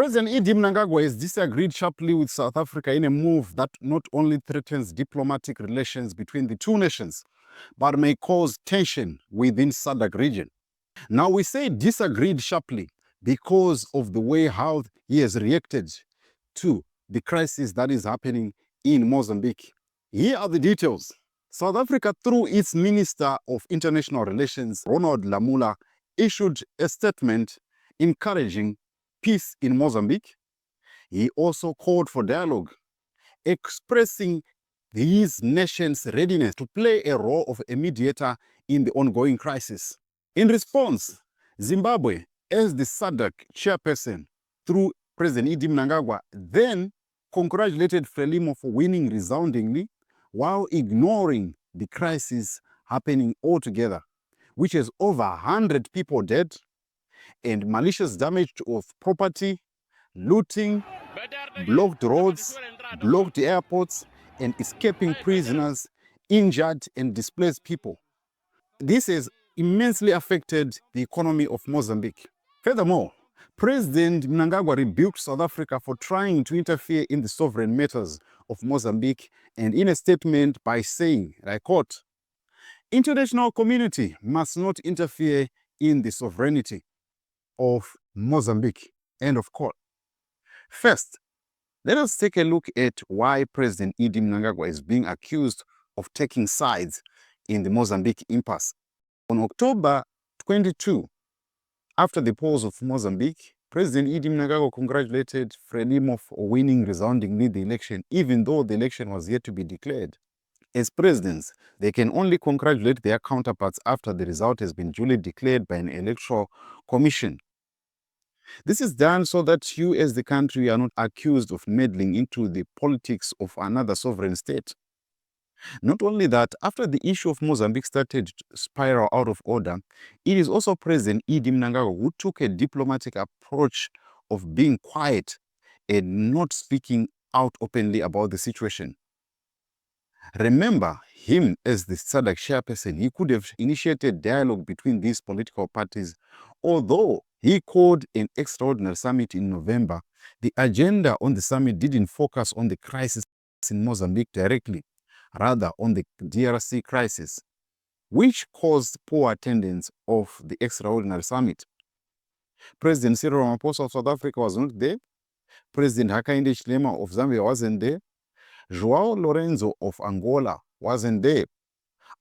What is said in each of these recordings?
President Mnangagwa has disagreed sharply with South Africa in a move that not only threatens diplomatic relations between the two nations, but may cause tension within SADC region. Now, we say disagreed sharply because of the way how he has reacted to the crisis that is happening in Mozambique. Here are the details. South Africa, through its Minister of International Relations, Ronald Lamola, issued a statement encouraging peace in Mozambique. He also called for dialogue, expressing his nation's readiness to play a role of a mediator in the ongoing crisis. In response, Zimbabwe, as the SADC chairperson through President Mnangagwa, then congratulated Frelimo for winning resoundingly while ignoring the crisis happening altogether, which has over 100 people dead and malicious damage of property, looting, blocked roads, blocked airports, and escaping prisoners, injured and displaced people. This has immensely affected the economy of Mozambique. Furthermore, President Mnangagwa rebuked South Africa for trying to interfere in the sovereign matters of Mozambique, and in a statement by saying, and I quote, "International community must not interfere in the sovereignty of Mozambique," end of quote. First, let us take a look at why President Mnangagwa is being accused of taking sides in the Mozambique impasse. On October 22, after the polls of Mozambique, President Mnangagwa congratulated Frelimo for winning resoundingly the election, even though the election was yet to be declared. As presidents, they can only congratulate their counterparts after the result has been duly declared by an electoral commission. This is done so that you as the country are not accused of meddling into the politics of another sovereign state. Not only that, after the issue of Mozambique started to spiral out of order, it is also President Mnangagwa who took a diplomatic approach of being quiet and not speaking out openly about the situation. Remember, him as the SADC chairperson, he could have initiated dialogue between these political parties. Although he called an extraordinary summit in November, the agenda on the summit didn't focus on the crisis in Mozambique directly, rather on the DRC crisis, which caused poor attendance of the extraordinary summit. President Cyril Ramaphosa of South Africa was not there. President Hakainde Hichilema of Zambia wasn't there. João Lorenzo of Angola wasn't there.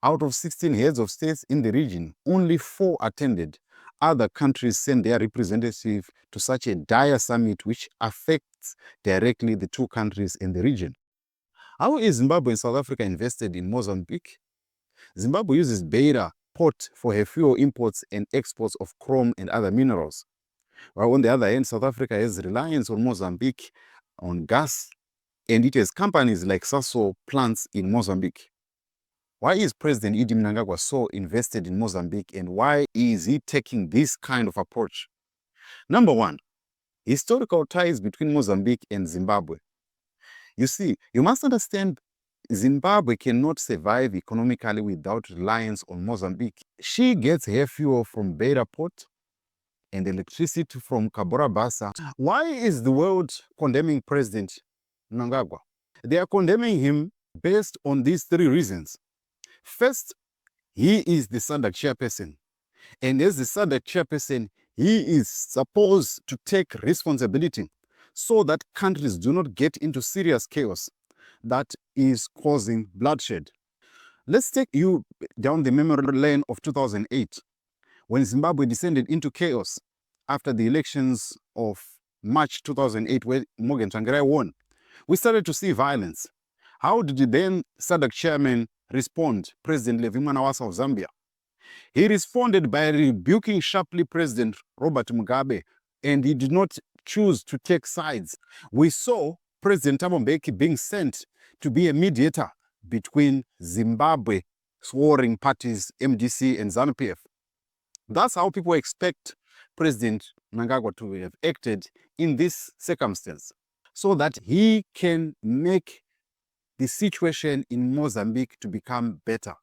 Out of 16 heads of states in the region, only 4 attended. Other countries sent their representative to such a dire summit which affects directly the two countries in the region. How is Zimbabwe and South Africa invested in Mozambique? Zimbabwe uses Beira port for her fuel imports and exports of chrome and other minerals. While on the other hand, South Africa has reliance on Mozambique on gas, and it has companies like Sasol plants in Mozambique. Why is President Mnangagwa so invested in Mozambique, and why is he taking this kind of approach? Number one, historical ties between Mozambique and Zimbabwe. You see, you must understand Zimbabwe cannot survive economically without reliance on Mozambique. She gets her fuel from Beira Port and electricity from Cabora Bassa. Why is the world condemning President Mnangagwa? They are condemning him based on these 3 reasons. First, he is the SADC chairperson. And as the SADC chairperson, he is supposed to take responsibility so that countries do not get into serious chaos that is causing bloodshed. Let's take you down the memory lane of 2008, when Zimbabwe descended into chaos after the elections of March 2008, where Morgan Tsvangirai won. We started to see violence. How did the then SADC chairman respond, President Levi Mwanawasa of Zambia? He responded by rebuking sharply President Robert Mugabe, and he did not choose to take sides. We saw President Thabo Mbeki being sent to be a mediator between Zimbabwe warring parties, MDC and ZANU-PF. That's how people expect President Mnangagwa to have acted in this circumstance, so that he can make the situation in Mozambique to become better.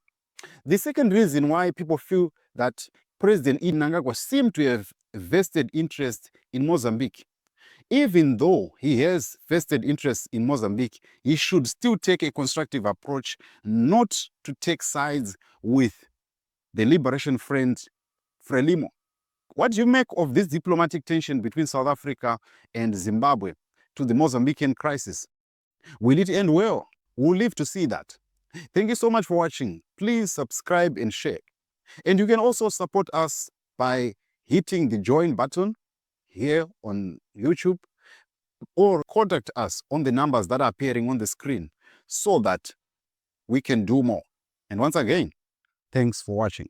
The second reason why people feel that President Mnangagwa seemed to have vested interest in Mozambique even though he has vested interests in Mozambique, he should still take a constructive approach, not to take sides with the Liberation Front, Frelimo. What do you make of this diplomatic tension between South Africa and Zimbabwe to the Mozambican crisis? Will it end well? We'll live to see that. Thank you so much for watching. Please subscribe and share. And you can also support us by hitting the join button here on YouTube, or contact us on the numbers that are appearing on the screen so that we can do more. And once again, thanks for watching.